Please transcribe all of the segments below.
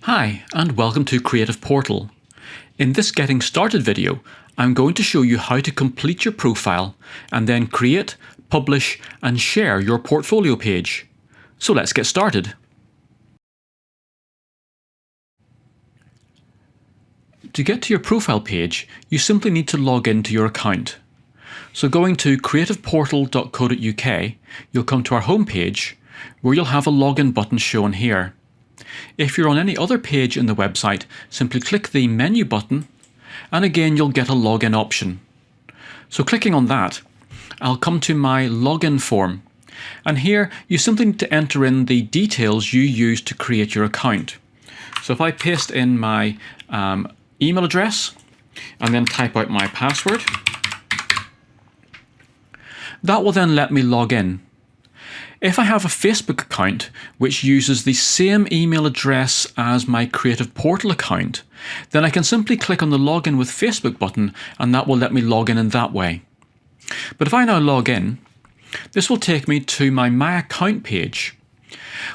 Hi, and welcome to Creative Portal. In this Getting Started video, I'm going to show you how to complete your profile and then create, publish, and share your portfolio page. So let's get started. To get to your profile page, you simply need to log into your account. So going to creativeportal.co.uk, you'll come to our home page where you'll have a login button shown here. If you're on any other page in the website, simply click the menu button and again you'll get a login option. So clicking on that, I'll come to my login form, and here you simply need to enter in the details you used to create your account. So if I paste in my email address and then type out my password, that will then let me log in. If I have a Facebook account which uses the same email address as my Creative Portal account, then I can simply click on the Login with Facebook button and that will let me log in that way. But if I now log in, this will take me to my Account page.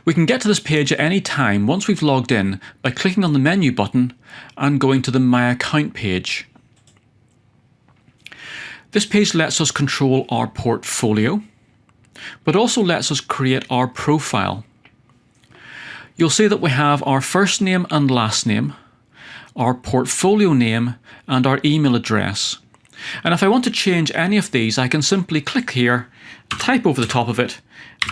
We can get to this page at any time once we've logged in by clicking on the menu button and going to the My Account page. This page lets us control our portfolio, but also lets us create our profile. You'll see that we have our first name and last name, our portfolio name, and our email address. And if I want to change any of these, I can simply click here, type over the top of it,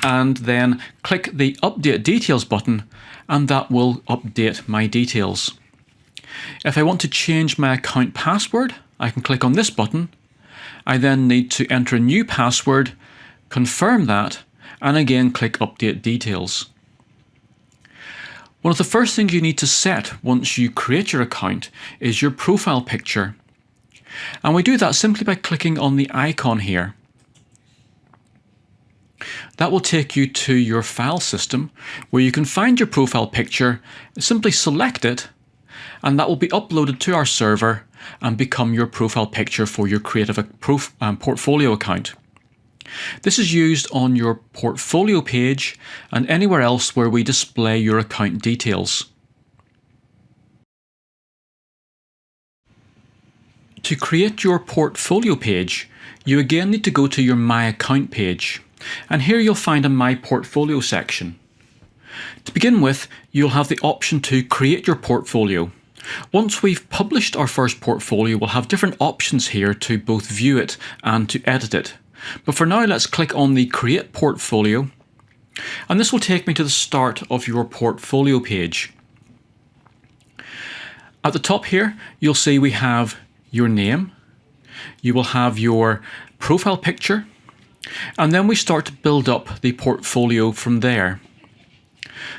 and then click the Update Details button, and that will update my details. If I want to change my account password, I can click on this button. I then need to enter a new password, confirm that, and again click Update Details. One of the first things you need to set once you create your account is your profile picture. And we do that simply by clicking on the icon here. That will take you to your file system where you can find your profile picture, simply select it, and that will be uploaded to our server and become your profile picture for your Creative Portfolio account. This is used on your portfolio page and anywhere else where we display your account details. To create your portfolio page, you again need to go to your My Account page, and here you'll find a My Portfolio section. To begin with, you'll have the option to create your portfolio. Once we've published our first portfolio, we'll have different options here to both view it and to edit it. But for now, let's click on the Create Portfolio, and this will take me to the start of your portfolio page. At the top here, you'll see we have your name, you will have your profile picture, and then we start to build up the portfolio from there.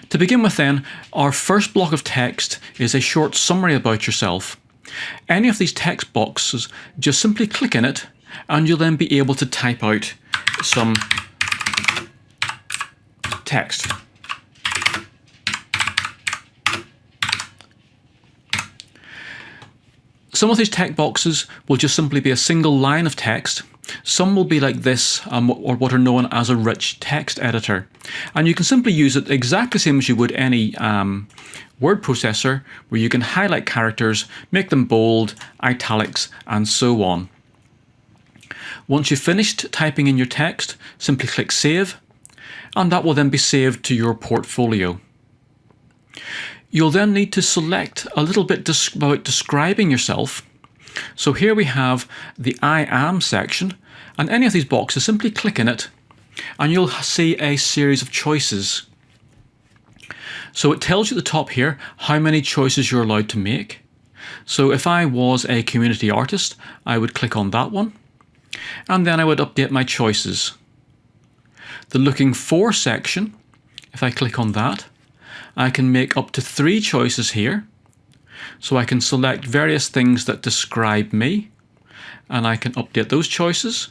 To begin with then, our first block of text is a short summary about yourself. Any of these text boxes, just simply click in it, and you'll then be able to type out some text. Some of these text boxes will just simply be a single line of text. Some will be like this, or what are known as a rich text editor. And you can simply use it exactly the same as you would any word processor, where you can highlight characters, make them bold, italics, and so on. Once you've finished typing in your text, simply click Save, and that will then be saved to your portfolio. You'll then need to select a little bit about describing yourself. So here we have the I am section, and any of these boxes, simply click in it, and you'll see a series of choices. So it tells you at the top here how many choices you're allowed to make. So if I was a community artist, I would click on that one, and then I would update my choices. The Looking For section, if I click on that, I can make up to 3 choices here. So I can select various things that describe me, and I can update those choices.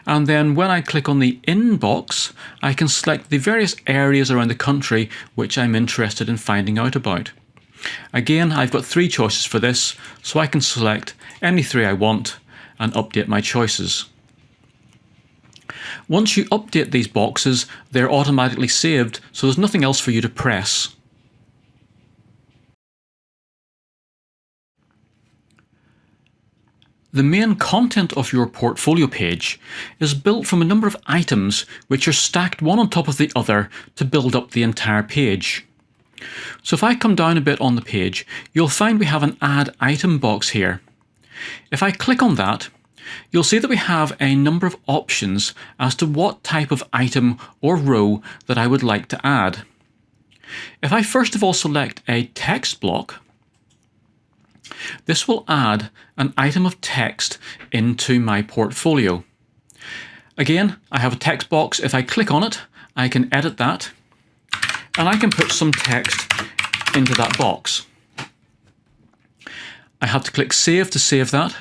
And then when I click on the Inbox, I can select the various areas around the country which I'm interested in finding out about. Again, I've got 3 choices for this, so I can select any 3 I want and update my choices. Once you update these boxes, they're automatically saved, so there's nothing else for you to press. The main content of your portfolio page is built from a number of items which are stacked one on top of the other to build up the entire page. So if I come down a bit on the page, you'll find we have an Add Item box here. If I click on that, you'll see that we have a number of options as to what type of item or row that I would like to add. If I first of all select a text block, this will add an item of text into my portfolio. Again, I have a text box. If I click on it, I can edit that and I can put some text into that box. I have to click Save to save that,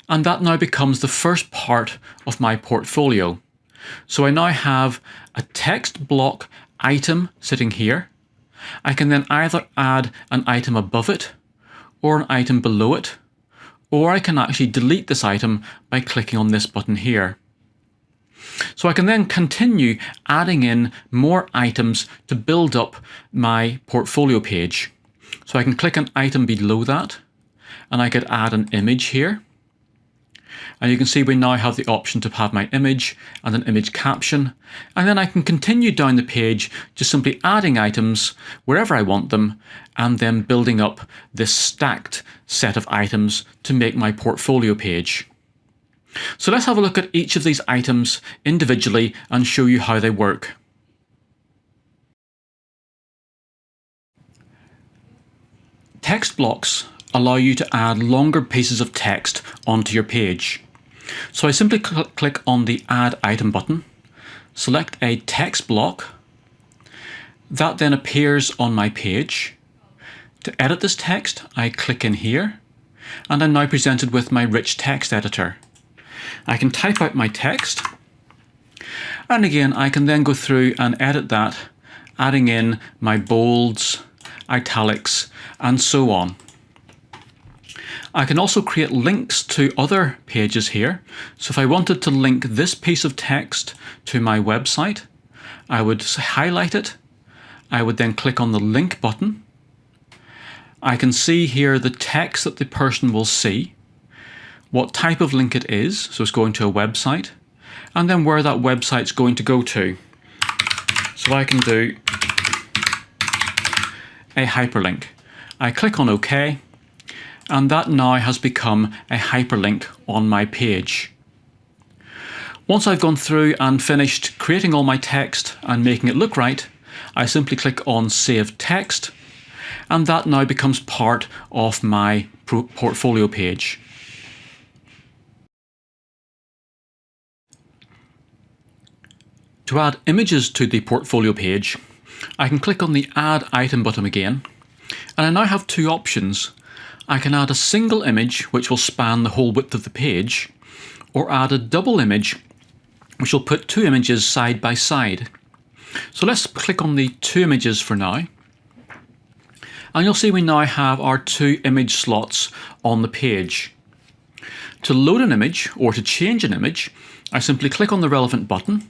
and that now becomes the first part of my portfolio. So I now have a text block item sitting here. I can then either add an item above it or an item below it, or I can actually delete this item by clicking on this button here. So I can then continue adding in more items to build up my portfolio page. So I can click an item below that, and I could add an image here. And you can see we now have the option to have my image and an image caption. And then I can continue down the page, just simply adding items wherever I want them, and then building up this stacked set of items to make my portfolio page. So let's have a look at each of these items individually and show you how they work. Text blocks allow you to add longer pieces of text onto your page. So I simply click on the Add Item button, select a text block. That then appears on my page. To edit this text, I click in here, and I'm now presented with my rich text editor. I can type out my text, and again I can then go through and edit that, adding in my bolds, italics, and so on. I can also create links to other pages here. So if I wanted to link this piece of text to my website, I would highlight it. I would then click on the link button. I can see here the text that the person will see, what type of link it is, so it's going to a website, and then where that website's going to go to. So I can do a hyperlink. I click on OK, and that now has become a hyperlink on my page. Once I've gone through and finished creating all my text and making it look right, I simply click on Save Text, and that now becomes part of my portfolio page. To add images to the portfolio page, I can click on the Add Item button again, and I now have two options. I can add a single image which will span the whole width of the page, or add a double image which will put two images side by side. So let's click on the two images for now, and you'll see we now have our two image slots on the page. To load an image or to change an image, I simply click on the relevant button.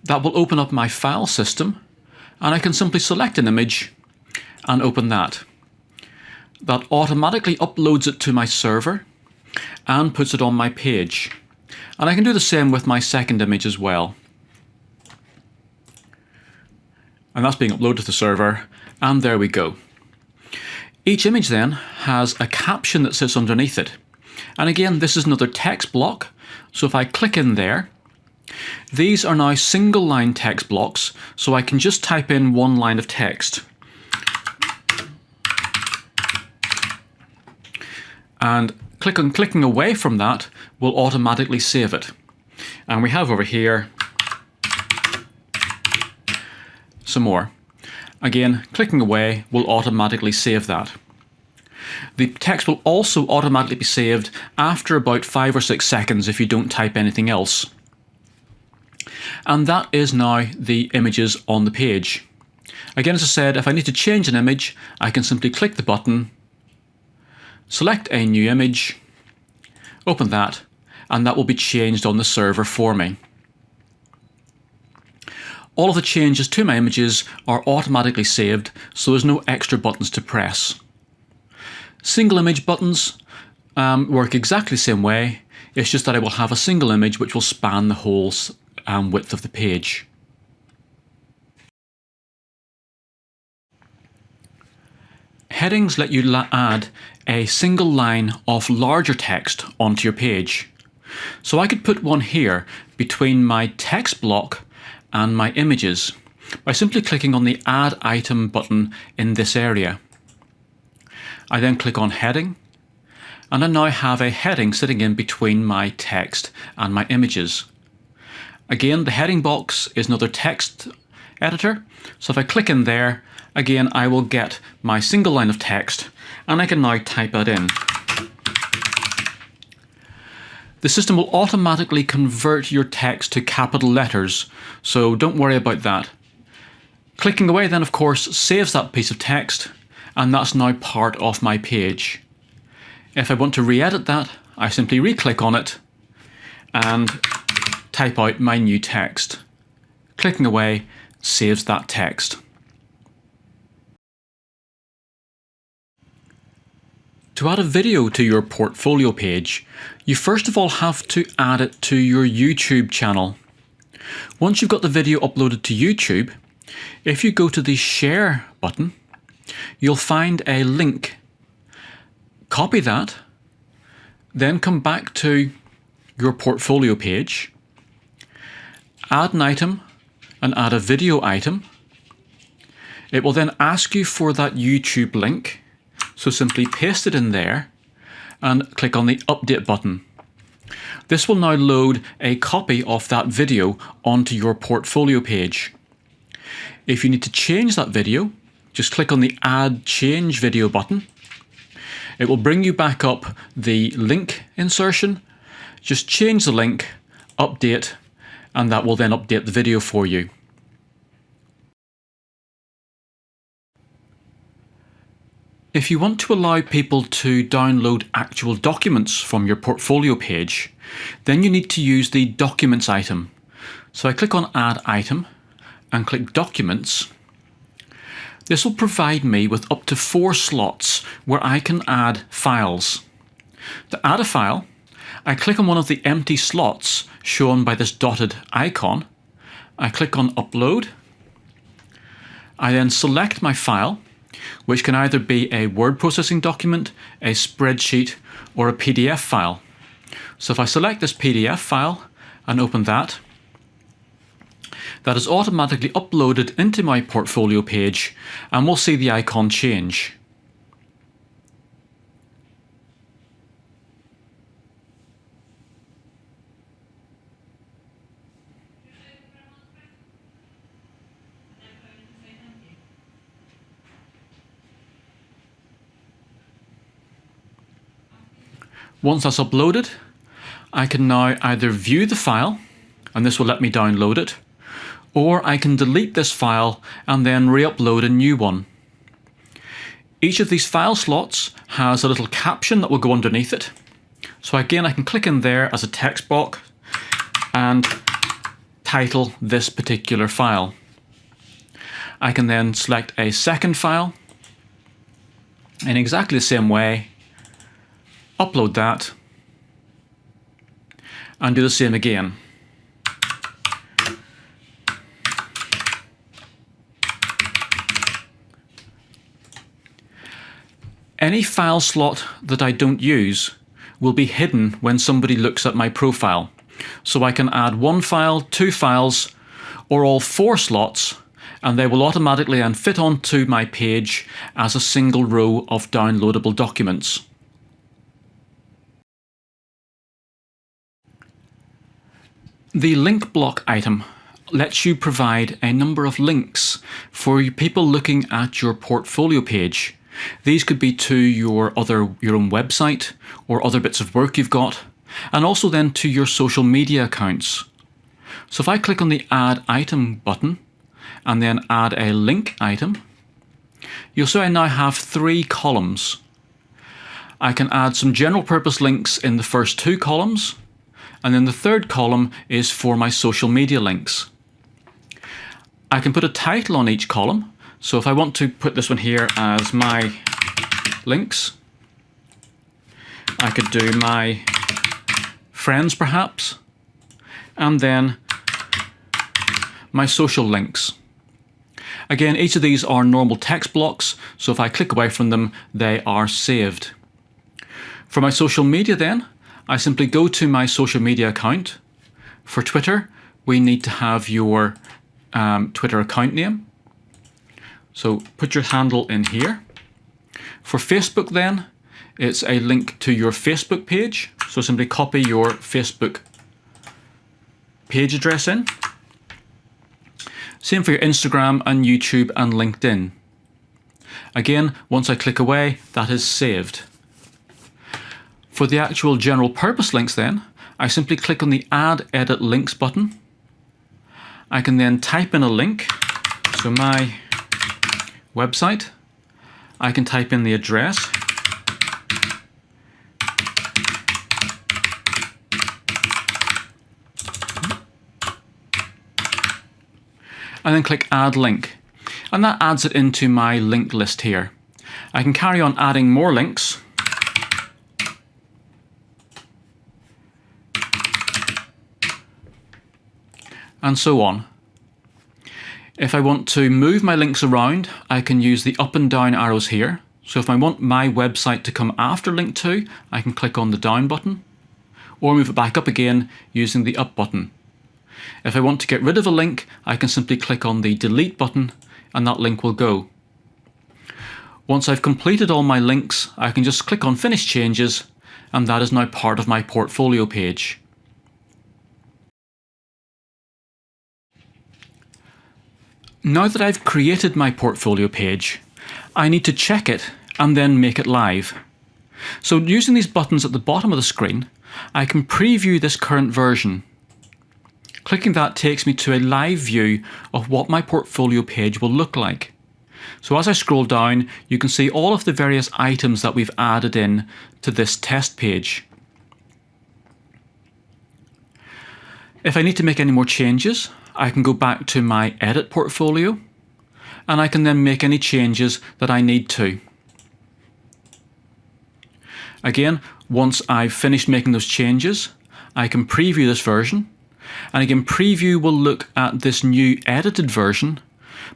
That will open up my file system, and I can simply select an image and open that. That automatically uploads it to my server and puts it on my page. And I can do the same with my second image as well. And that's being uploaded to the server, and there we go. Each image then has a caption that sits underneath it. And again, this is another text block. So if I click in there, these are now single line text blocks, so I can just type in one line of text. And clicking away from that will automatically save it. And we have over here some more. Again, clicking away will automatically save that. The text will also automatically be saved after about 5 or 6 seconds if you don't type anything else. And that is now the images on the page. Again, as I said, if I need to change an image, I can simply click the button, select a new image, open that, and that will be changed on the server for me. All of the changes to my images are automatically saved, so there's no extra buttons to press. Single image buttons work exactly the same way. It's just that I will have a single image which will span the whole width of the page. Headings let you add a single line of larger text onto your page. So I could put one here between my text block and my images by simply clicking on the Add Item button in this area. I then click on Heading, and I now have a heading sitting in between my text and my images. Again, the heading box is another text editor, so if I click in there, again I will get my single line of text and I can now type that in. The system will automatically convert your text to capital letters, so don't worry about that. Clicking away then of course saves that piece of text, and that's now part of my page. If I want to re-edit that, I simply re-click on it and type out my new text. Clicking away saves that text. To add a video to your portfolio page, you first of all have to add it to your YouTube channel. Once you've got the video uploaded to YouTube, if you go to the Share button, you'll find a link. Copy that, then come back to your portfolio page, add an item and add a video item. It will then ask you for that YouTube link, so simply paste it in there and click on the Update button. This will now load a copy of that video onto your portfolio page. If you need to change that video, just click on the Add Change Video button. It will bring you back up the link insertion. Just change the link, update, and that will then update the video for you. If you want to allow people to download actual documents from your portfolio page, then you need to use the Documents item. So I click on Add Item and click Documents. This will provide me with up to 4 slots where I can add files. To add a file, I click on one of the empty slots shown by this dotted icon. I click on Upload. I then select my file, which can either be a word processing document, a spreadsheet, or a PDF file. So if I select this PDF file and open that, that is automatically uploaded into my portfolio page, and we'll see the icon change. Once that's uploaded, I can now either view the file, and this will let me download it, or I can delete this file and then re-upload a new one. Each of these file slots has a little caption that will go underneath it. So again, I can click in there as a text box and title this particular file. I can then select a second file in exactly the same way, upload that, and do the same again. Any file slot that I don't use will be hidden when somebody looks at my profile. So I can add 1 file, 2 files, or all 4 slots, and they will automatically then fit onto my page as a single row of downloadable documents. The link block item lets you provide a number of links for people looking at your portfolio page. These could be to your own website or other bits of work you've got, and also then to your social media accounts. So if I click on the Add Item button and then add a link item, you'll see I now have 3 columns. I can add some general purpose links in the first 2 columns, and then the third column is for my social media links. I can put a title on each column. So if I want to put this one here as my links, I could do my friends perhaps, and then my social links. Again, each of these are normal text blocks, so if I click away from them, they are saved. For my social media then, I simply go to my social media account. For Twitter, we need to have your Twitter account name. So put your handle in here. For Facebook then, it's a link to your Facebook page. So simply copy your Facebook page address in. Same for your Instagram and YouTube and LinkedIn. Again, once I click away, that is saved. For the actual general purpose links then, I simply click on the Add Edit Links button. I can then type in a link, so my website. I can type in the address. And then click Add Link. And that adds it into my link list here. I can carry on adding more links. And so on. If I want to move my links around, I can use the up and down arrows here. So if I want my website to come after link 2, I can click on the down button, or move it back up again using the up button. If I want to get rid of a link, I can simply click on the delete button and that link will go. Once I've completed all my links, I can just click on Finish Changes, and that is now part of my portfolio page. Now that I've created my portfolio page, I need to check it and then make it live. So using these buttons at the bottom of the screen, I can preview this current version. Clicking that takes me to a live view of what my portfolio page will look like. So as I scroll down, you can see all of the various items that we've added in to this test page. If I need to make any more changes, I can go back to my edit portfolio and I can then make any changes that I need to. Again, once I've finished making those changes, I can preview this version, and again preview will look at this new edited version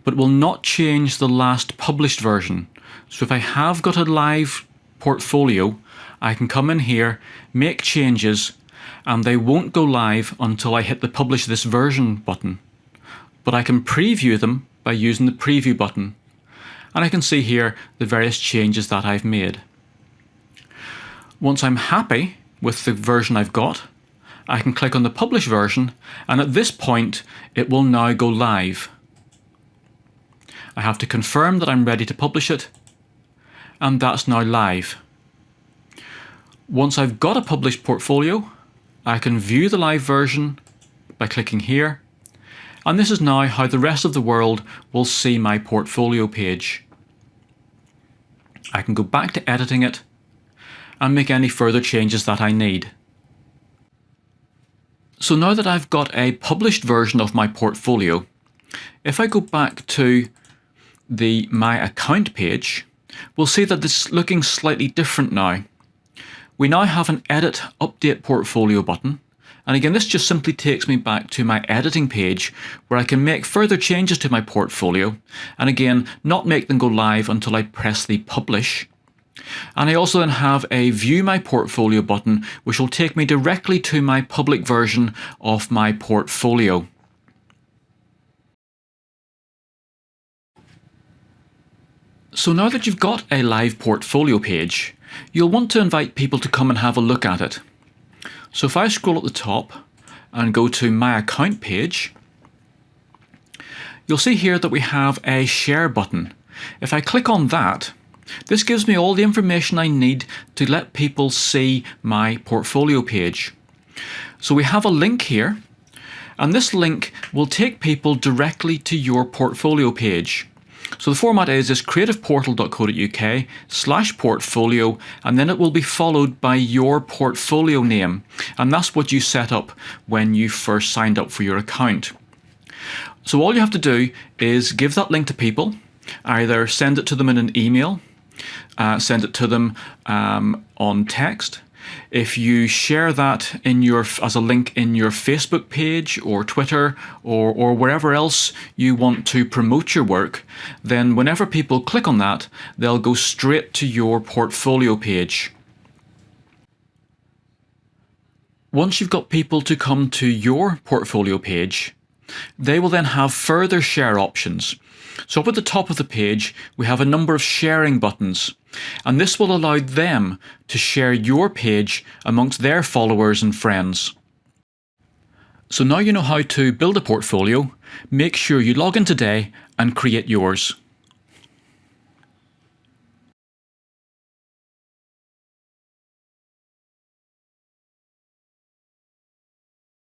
but will not change the last published version. So if I have got a live portfolio, I can come in here, make changes, and they won't go live until I hit the Publish This Version button. But I can preview them by using the Preview button. And I can see here the various changes that I've made. Once I'm happy with the version I've got, I can click on the Publish version, and at this point it will now go live. I have to confirm that I'm ready to publish it, and that's now live. Once I've got a published portfolio, I can view the live version by clicking here, and this is now how the rest of the world will see my portfolio page. I can go back to editing it and make any further changes that I need. So now that I've got a published version of my portfolio, if I go back to the My Account page, we'll see that this is looking slightly different now. We now have an Edit Update Portfolio button, and again this just simply takes me back to my editing page where I can make further changes to my portfolio, and again not make them go live until I press the Publish. And I also then have a View My Portfolio button which will take me directly to my public version of my portfolio. So now that you've got a live portfolio page, you'll want to invite people to come and have a look at it. So if I scroll at the top and go to My Account page, you'll see here that we have a Share button. If I click on that, this gives me all the information I need to let people see my portfolio page. So we have a link here, and this link will take people directly to your portfolio page. So the format is creativeportal.co.uk/portfolio, and then it will be followed by your portfolio name, and that's what you set up when you first signed up for your account. So all you have to do is give that link to people, either send it to them in an email, send it to them on text. If you share that as a link in your Facebook page or Twitter or wherever else you want to promote your work, then whenever people click on that, they'll go straight to your portfolio page. Once you've got people to come to your portfolio page, they will then have further share options. So up at the top of the page, we have a number of sharing buttons, and this will allow them to share your page amongst their followers and friends. So now you know how to build a portfolio. Make sure you log in today and create yours.